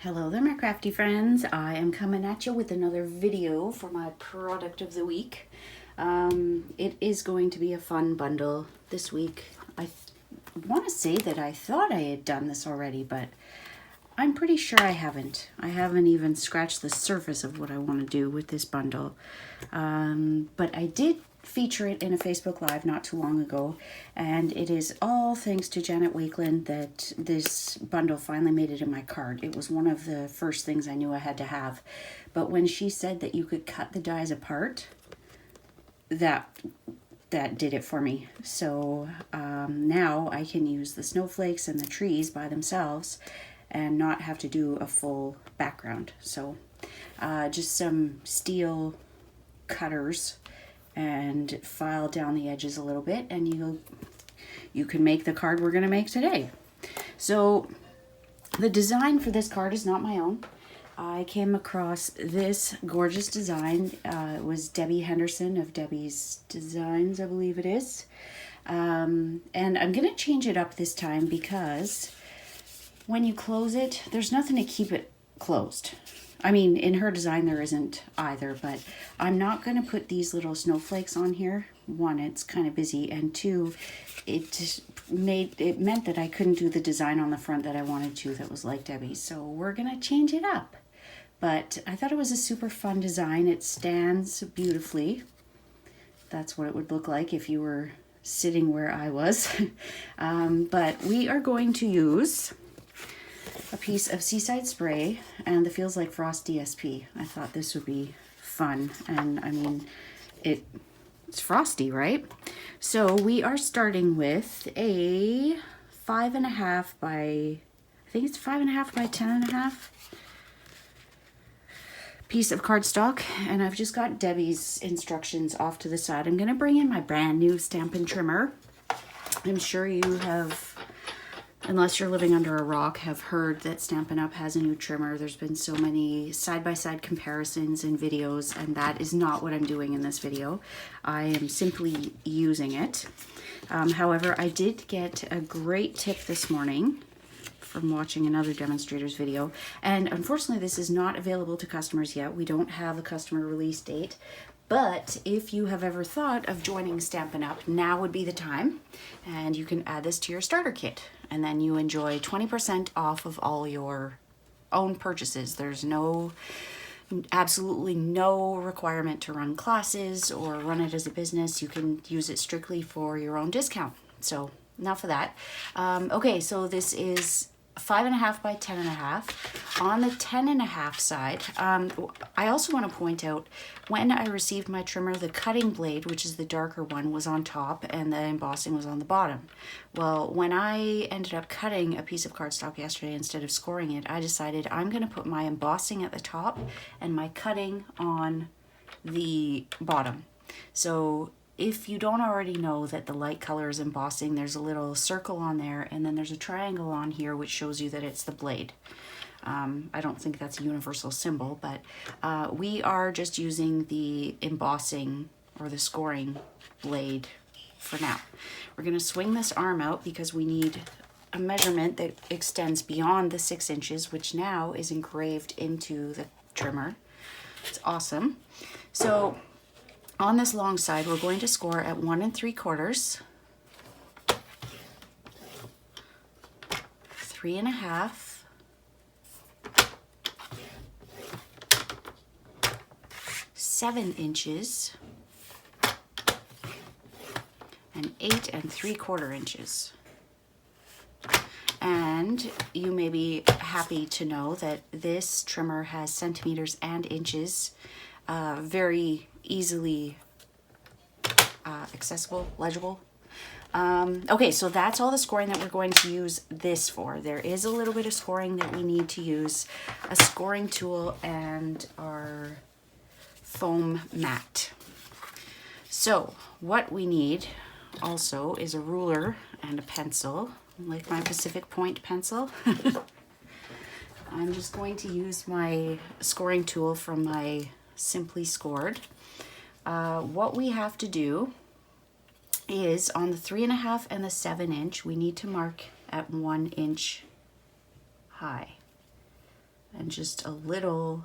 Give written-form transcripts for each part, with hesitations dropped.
Hello there, my crafty friends. I am coming at you with another video for my product of the week. It is going to be a fun bundle this week. I want to say that I thought I had done this already, but I'm pretty sure I haven't. I haven't even scratched the surface of what I want to do with this bundle. But I did feature it in a Facebook Live not too long ago, and it is all thanks to Janet Wakeland that this bundle finally made it in my cart. It was one of the first things I knew I had to have, but when she said that you could cut the dies apart, that did it for me. So now I can use the snowflakes and the trees by themselves and not have to do a full background. So just some steel cutters and file down the edges a little bit, and you can make the card we're going to make today. So the design for this card is not my own. I came across this gorgeous design. It was Debbie Henderson of Debbie's Designs, I believe it is. And I'm going to change it up this time because when you close it, there's nothing to keep it closed. I mean, in her design there isn't either, but I'm not going to put these little snowflakes on here. One, it's kind of busy, and two, it meant that I couldn't do the design on the front that I wanted to that was like Debbie's. So we're going to change it up. But I thought it was a super fun design. It stands beautifully. That's what it would look like if you were sitting where I was. But we are going to use a piece of Seaside Spray and the Feels Like Frost DSP. I thought this would be fun, and I mean, it's frosty, right? So we are starting with a 5.5 by, I think it's 5.5 by 10.5 piece of cardstock, and I've just got Debbie's instructions off to the side. I'm going to bring in my brand new Stampin' trimmer. I'm sure you have, unless you're living under a rock, have heard that Stampin' Up! Has a new trimmer. There's been so many side-by-side comparisons and videos, and that is not what I'm doing in this video. I am simply using it. However, I did get a great tip this morning from watching another demonstrator's video, and unfortunately this is not available to customers yet. We don't have a customer release date. But if you have ever thought of joining Stampin' Up, now would be the time, and you can add this to your starter kit, and then you enjoy 20% off of all your own purchases. There's absolutely no requirement to run classes or run it as a business. You can use it strictly for your own discount. So enough of that. Okay, so this is 5.5 by 10.5. On the 10.5 side, I also want to point out, when I received my trimmer, the cutting blade, which is the darker one, was on top and the embossing was on the bottom. Well, when I ended up cutting a piece of cardstock yesterday instead of scoring it, I decided I'm going to put my embossing at the top and my cutting on the bottom. So if you don't already know that the light color is embossing, there's a little circle on there, and then there's a triangle on here which shows you that it's the blade. I don't think that's a universal symbol, but we are just using the embossing or the scoring blade for now. We're going to swing this arm out because we need a measurement that extends beyond the 6 inches, which now is engraved into the trimmer. It's awesome. So on this long side, we're going to score at 1 3/4, 3.5, 7 inches, and 8 3/4 inches. And you may be happy to know that this trimmer has centimeters and inches, very easily accessible, legible. Okay, so that's all the scoring that we're going to use this for. There is a little bit of scoring that we need to use, a scoring tool and our foam mat. So what we need also is a ruler and a pencil, like my Pacific Point pencil. I'm just going to use my scoring tool from my Simply Scored. What we have to do is on the 3.5 and the 7 inch, we need to mark at 1 inch high. and just a little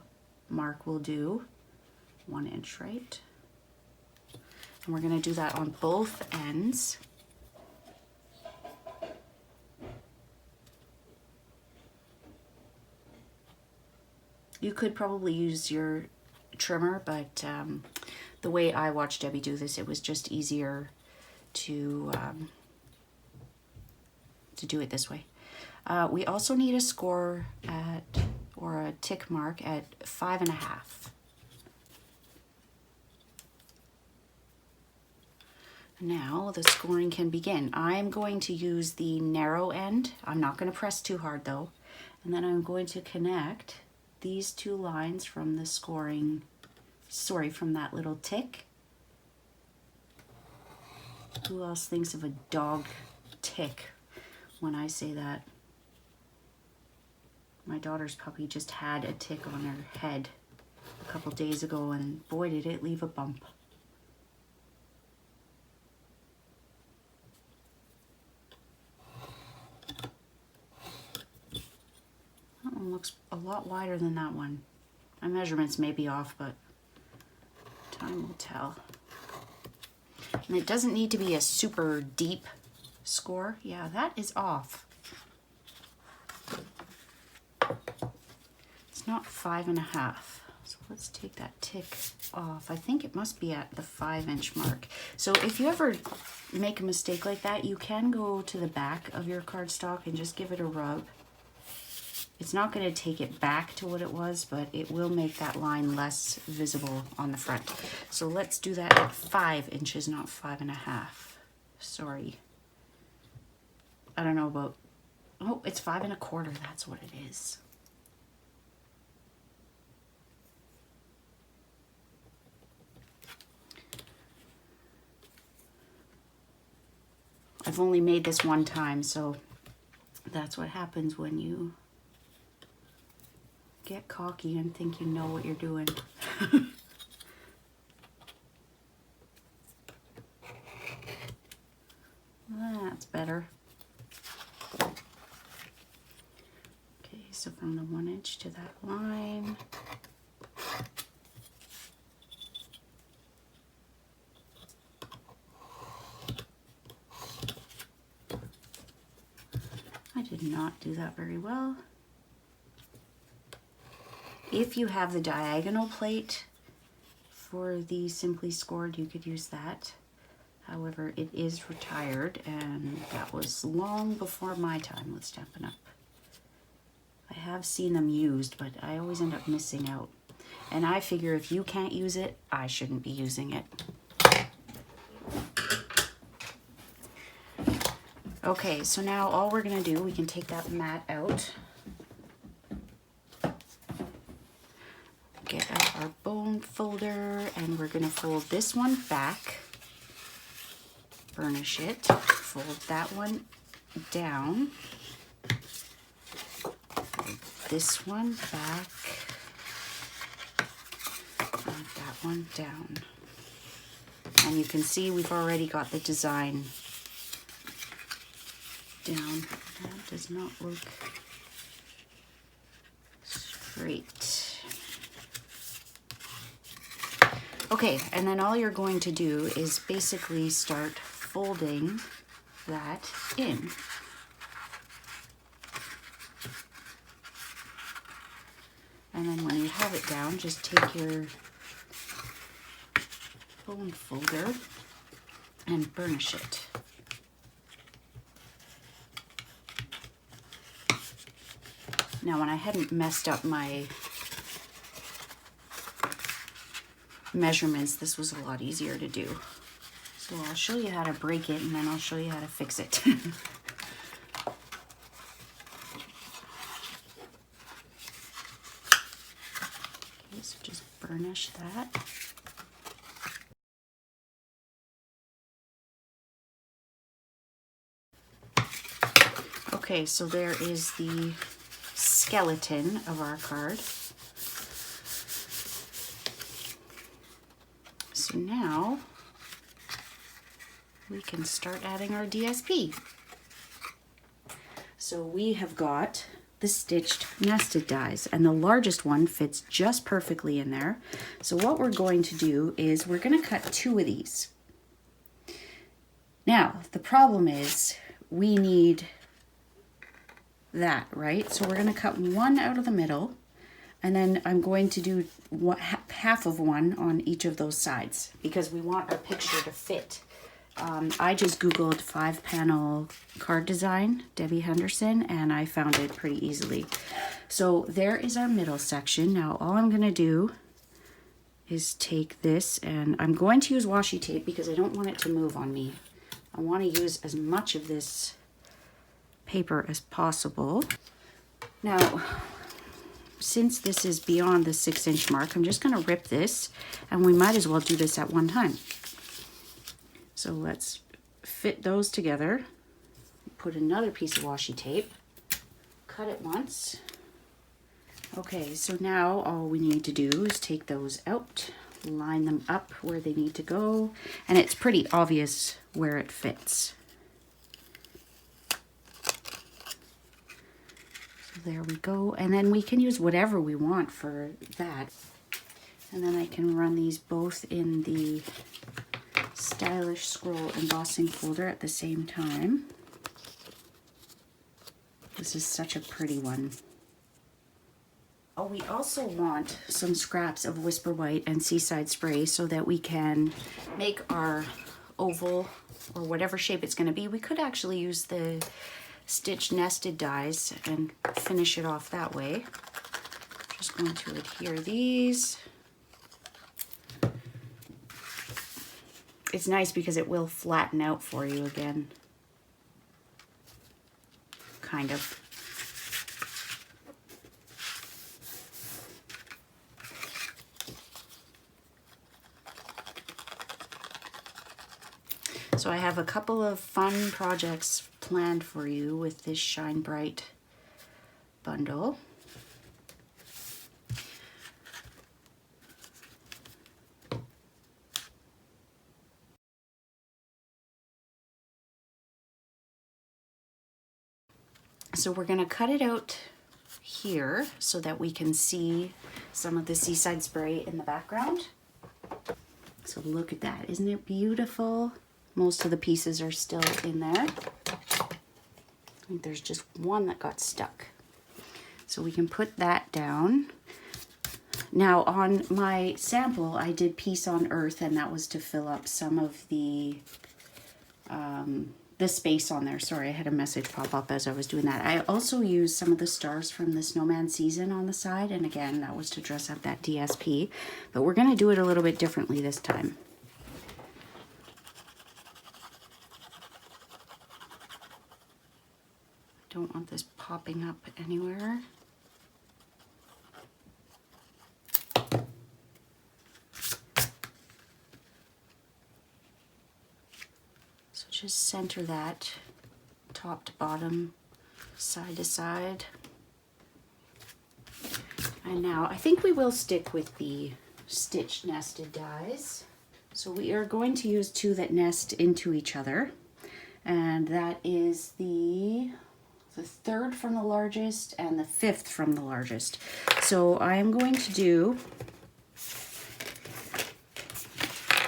mark will do. 1 inch, right? And we're going to do that on both ends. You could probably use your trimmer, but the way I watched Debbie do this, it was just easier to do it this way. We also need a score at, or a tick mark at 5.5. Now the scoring can begin. I'm going to use the narrow end. I'm not going to press too hard though. And then I'm going to connect these two lines from the scoring, sorry, from that little tick. Who else thinks of a dog tick when I say that? My daughter's puppy just had a tick on her head a couple days ago, and boy did it leave a bump. That one looks a lot wider than that one. My measurements may be off, but time will tell. And it doesn't need to be a super deep score. Yeah, that is off. It's not 5.5. So let's take that tick off. I think it must be at the 5-inch mark. So if you ever make a mistake like that, you can go to the back of your cardstock and just give it a rub. It's not going to take it back to what it was, but it will make that line less visible on the front. So let's do that at 5 inches, not 5.5. Sorry. I don't know about, oh, it's 5 1/4. That's what it is. I've only made this one time, so that's what happens when you get cocky and think you know what you're doing. That's better. Okay, so from the 1 inch to that line. I did not do that very well. If you have the diagonal plate for the Simply Scored, you could use that. However, it is retired, and that was long before my time with Stampin' Up. I have seen them used, but I always end up missing out. And I figure if you can't use it, I shouldn't be using it. Okay, so now all we're gonna do, we can take that mat out. Get out our bone folder, and we're gonna fold this one back, burnish it, fold that one down, fold this one back, and that one down. And you can see we've already got the design down. That does not look straight. Okay, and then all you're going to do is basically start folding that in. And then when you have it down, just take your bone folder and burnish it. Now, when I hadn't messed up my measurements, this was a lot easier to do. So I'll show you how to break it, and then I'll show you how to fix it. Okay, so just burnish that. Okay, so there is the skeleton of our card. So now we can start adding our DSP. So we have got the stitched nested dies, and the largest one fits just perfectly in there. So what we're going to do is we're going to cut 2 of these. Now, the problem is we need that, right? So we're going to cut 1 out of the middle, and then I'm going to do half of 1 on each of those sides because we want our picture to fit. I just Googled 5-panel card design, Debbie Henderson, and I found it pretty easily. So there is our middle section. Now all I'm going to do is take this, and I'm going to use washi tape because I don't want it to move on me. I want to use as much of this paper as possible. Now, since this is beyond the 6-inch mark, I'm just going to rip this, and we might as well do this at one time. So let's fit those together, put another piece of washi tape, cut it once. Okay, so now all we need to do is take those out, line them up where they need to go, and it's pretty obvious where it fits. So there we go, and then we can use whatever we want for that. And then I can run these both in the stylish scroll embossing folder at the same time. This is such a pretty one. Oh, we also want some scraps of Whisper White and Seaside Spray so that we can make our oval or whatever shape it's going to be. We could actually use the stitched nested dies and finish it off that way. Just going to adhere these. It's nice because it will flatten out for you again. Kind of. So I have a couple of fun projects planned for you with this Shine Bright bundle. So we're going to cut it out here so that we can see some of the Seaside Spray in the background. So look at that. Isn't it beautiful? Most of the pieces are still in there. I think there's just one that got stuck. So we can put that down. Now on my sample, I did Peace on Earth, and that was to fill up some of the space on there. Sorry, I had a message pop up as I was doing that. I also used some of the stars from the Snowman Season on the side, and again, that was to dress up that DSP, but we're going to do it a little bit differently this time. I don't want this popping up anywhere. Just center that top to bottom, side to side. And now I think we will stick with the stitched nested dies. So we are going to use 2 that nest into each other. And that is the 3rd from the largest and the 5th from the largest. So I am going to do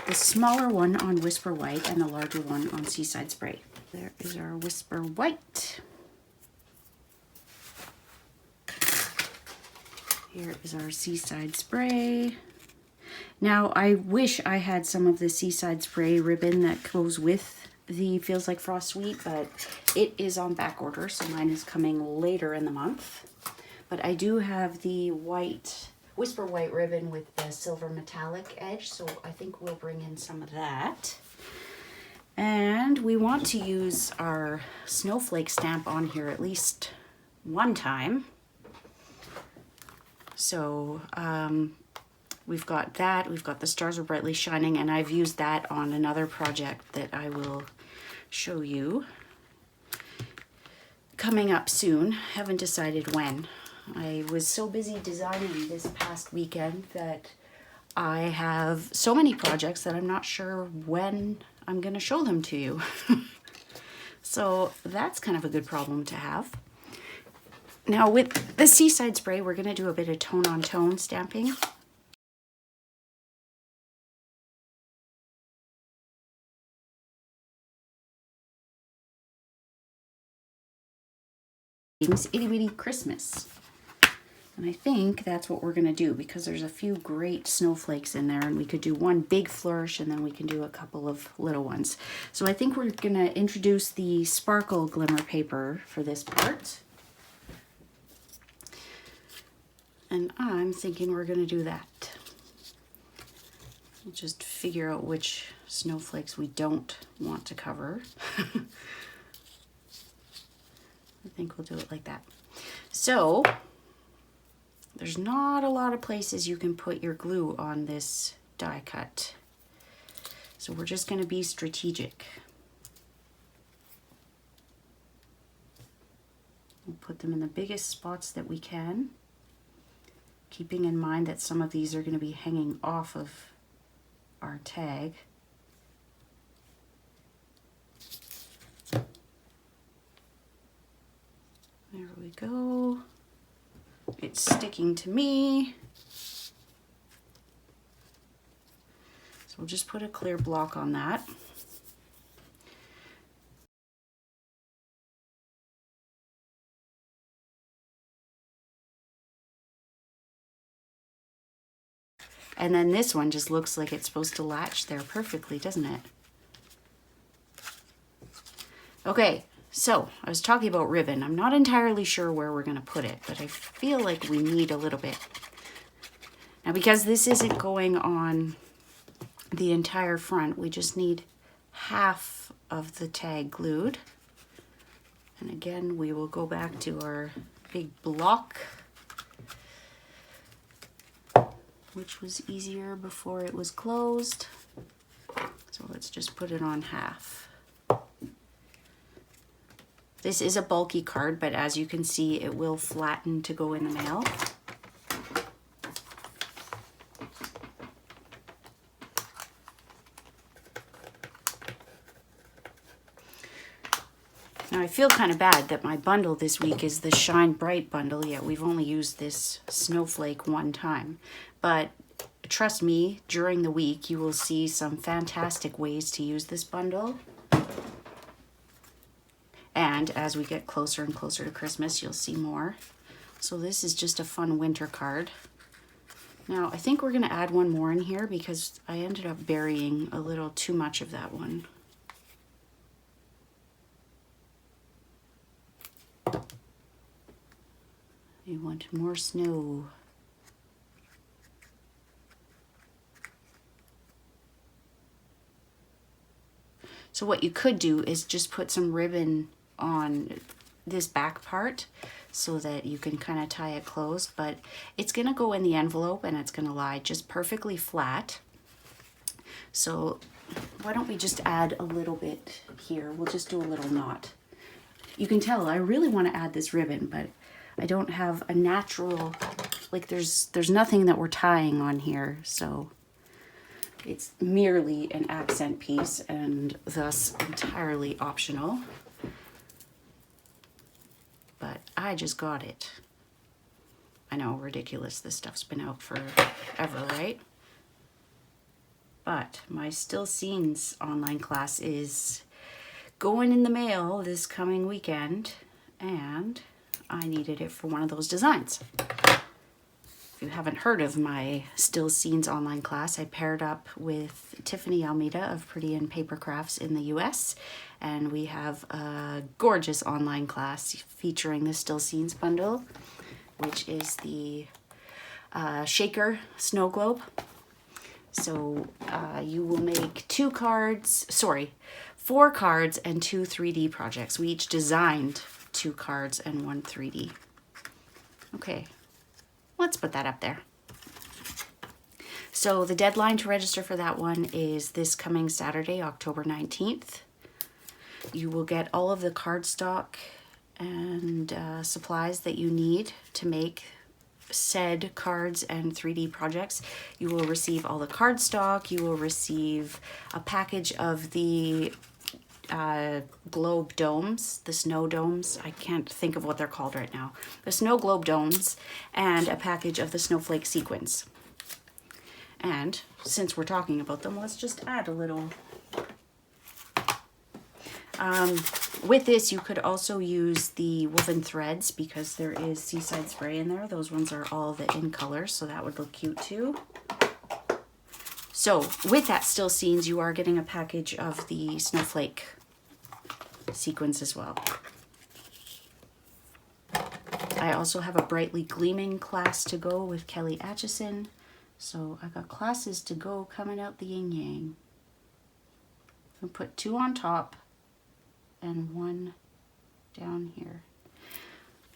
the smaller one on Whisper White and the larger one on Seaside Spray. There is our Whisper White. Here is our Seaside Spray. Now I wish I had some of the Seaside Spray ribbon that goes with the Feels Like Frost Sweet, but it is on back order, so mine is coming later in the month. But I do have the white Whisper White ribbon with the silver metallic edge, so I think we'll bring in some of that. And we want to use our snowflake stamp on here at least one time. So we've got that, we've got the stars are brightly shining, and I've used that on another project that I will show you coming up soon. Haven't decided when. I was so busy designing this past weekend that I have so many projects that I'm not sure when I'm going to show them to you. So that's kind of a good problem to have. Now with the Seaside spray, we're going to do a bit of tone on tone stamping. Itty Bitty Christmas. And I think that's what we're going to do because there's a few great snowflakes in there, and we could do one big flourish and then we can do a couple of little ones. So I think we're going to introduce the sparkle glimmer paper for this part. And I'm thinking we're going to do that. We'll just figure out which snowflakes we don't want to cover. I think we'll do it like that. So there's not a lot of places you can put your glue on this die cut. So we're just going to be strategic. We'll put them in the biggest spots that we can, keeping in mind that some of these are going to be hanging off of our tag. There we go. It's sticking to me. So we'll just put a clear block on that. And then this one just looks like it's supposed to latch there perfectly, doesn't it? Okay. So, I was talking about ribbon. I'm not entirely sure where we're going to put it, but I feel like we need a little bit. Now, because this isn't going on the entire front, we just need half of the tag glued. And again, we will go back to our big block, which was easier before it was closed. So let's just put it on half. This is a bulky card, but as you can see, it will flatten to go in the mail. Now I feel kind of bad that my bundle this week is the Shine Bright bundle, yet we've only used this snowflake one time. But trust me, during the week you will see some fantastic ways to use this bundle. And as we get closer and closer to Christmas, you'll see more. So this is just a fun winter card. Now, I think we're going to add one more in here because I ended up burying a little too much of that one. You want more snow. So what you could do is just put some ribbon on this back part so that you can kind of tie it closed, but it's going to go in the envelope and it's going to lie just perfectly flat. So why don't we just add a little bit here? We'll just do a little knot. You can tell I really want to add this ribbon, but I don't have a natural, like there's nothing that we're tying on here, so it's merely an accent piece and thus entirely optional. But I just got it. I know, ridiculous. This stuff's been out forever, right? But my Still Scenes online class is going in the mail this coming weekend, and I needed it for one of those designs. If you haven't heard of my Still Scenes online class, I paired up with Tiffany Almeida of Pretty and Paper Crafts in the US, and we have a gorgeous online class featuring the Still Scenes bundle, which is the shaker snow globe. So you will make 4 cards and 2 3D projects. We each designed 2 cards and 1 3D. Okay. Let's put that up there. So the deadline to register for that one is this coming Saturday, October 19th. You will get all of the cardstock and supplies that you need to make said cards and 3D projects. You will receive all the cardstock. You will receive a package of the globe domes, the snow domes. I can't think of what they're called right now. The snow globe domes, and a package of the snowflake sequins. And since we're talking about them, let's just add a little. With this, you could also use the woven threads because there is Seaside Spray in there. Those ones are all the in color, so that would look cute too. So with that still scenes, you are getting a package of the snowflake sequins as well. I also have a brightly gleaming class to go with Kelly Atchison. So I got classes to go coming out the yin yang. I'll put 2 on top and 1 down here.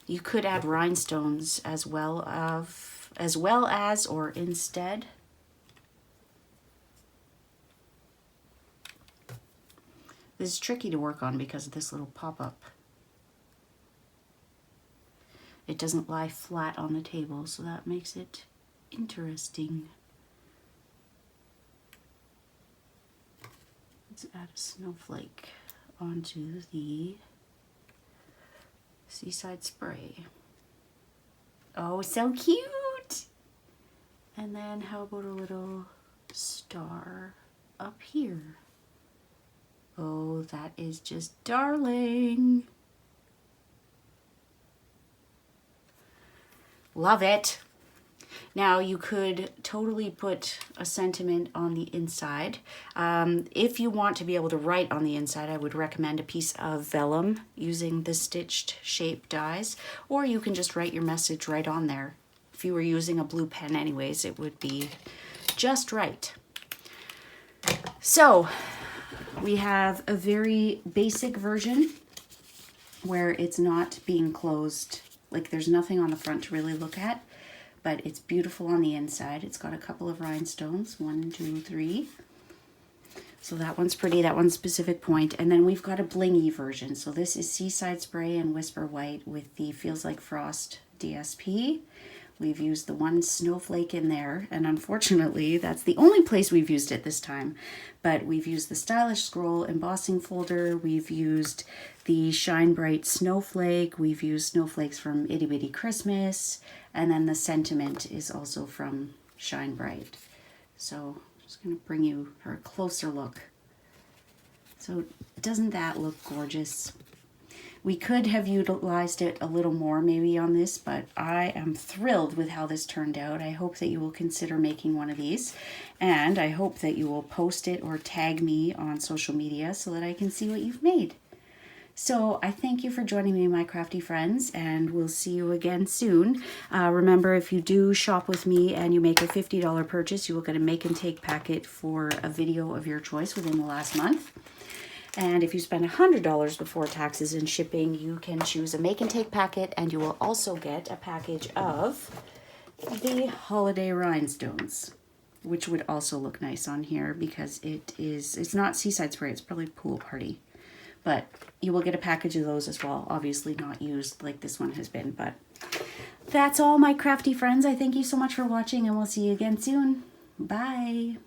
You could add rhinestones as well as or instead. This is tricky to work on because of this little pop-up. It doesn't lie flat on the table, so that makes it interesting. Let's add a snowflake onto the Seaside Spray. Oh, so cute! And then how about a little star up here? Oh, that is just darling. Love it. Now you could totally put a sentiment on the inside. If you want to be able to write on the inside, I would recommend a piece of vellum using the stitched shape dies, or you can just write your message right on there. If you were using a blue pen anyways, it would be just right. So we have a very basic version where it's not being closed, like there's nothing on the front to really look at, but it's beautiful on the inside. It's got a couple of rhinestones, 1, 2, 3. So that one's pretty, that one's Pacific Point. And then we've got a blingy version. So this is Seaside Spray and Whisper White with the Feels Like Frost DSP. We've used the 1 snowflake in there, and unfortunately that's the only place we've used it this time. But we've used the Stylish Scroll embossing folder, we've used the Shine Bright snowflake, we've used snowflakes from Itty Bitty Christmas, and then the sentiment is also from Shine Bright. So I'm just going to bring you for a closer look. So doesn't that look gorgeous? We could have utilized it a little more maybe on this, but I am thrilled with how this turned out. I hope that you will consider making one of these, and I hope that you will post it or tag me on social media so that I can see what you've made. So I thank you for joining me, my crafty friends, and we'll see you again soon. Remember, if you do shop with me and you make a $50 purchase, you will get a make and take packet for a video of your choice within the last month. And if you spend $100 before taxes and shipping, you can choose a make and take packet, and you will also get a package of the Holiday Rhinestones, which would also look nice on here because it's not Seaside Spray, it's probably Pool Party. But you will get a package of those as well, obviously not used like this one has been. But that's all, my crafty friends. I thank you so much for watching, and we'll see you again soon. Bye.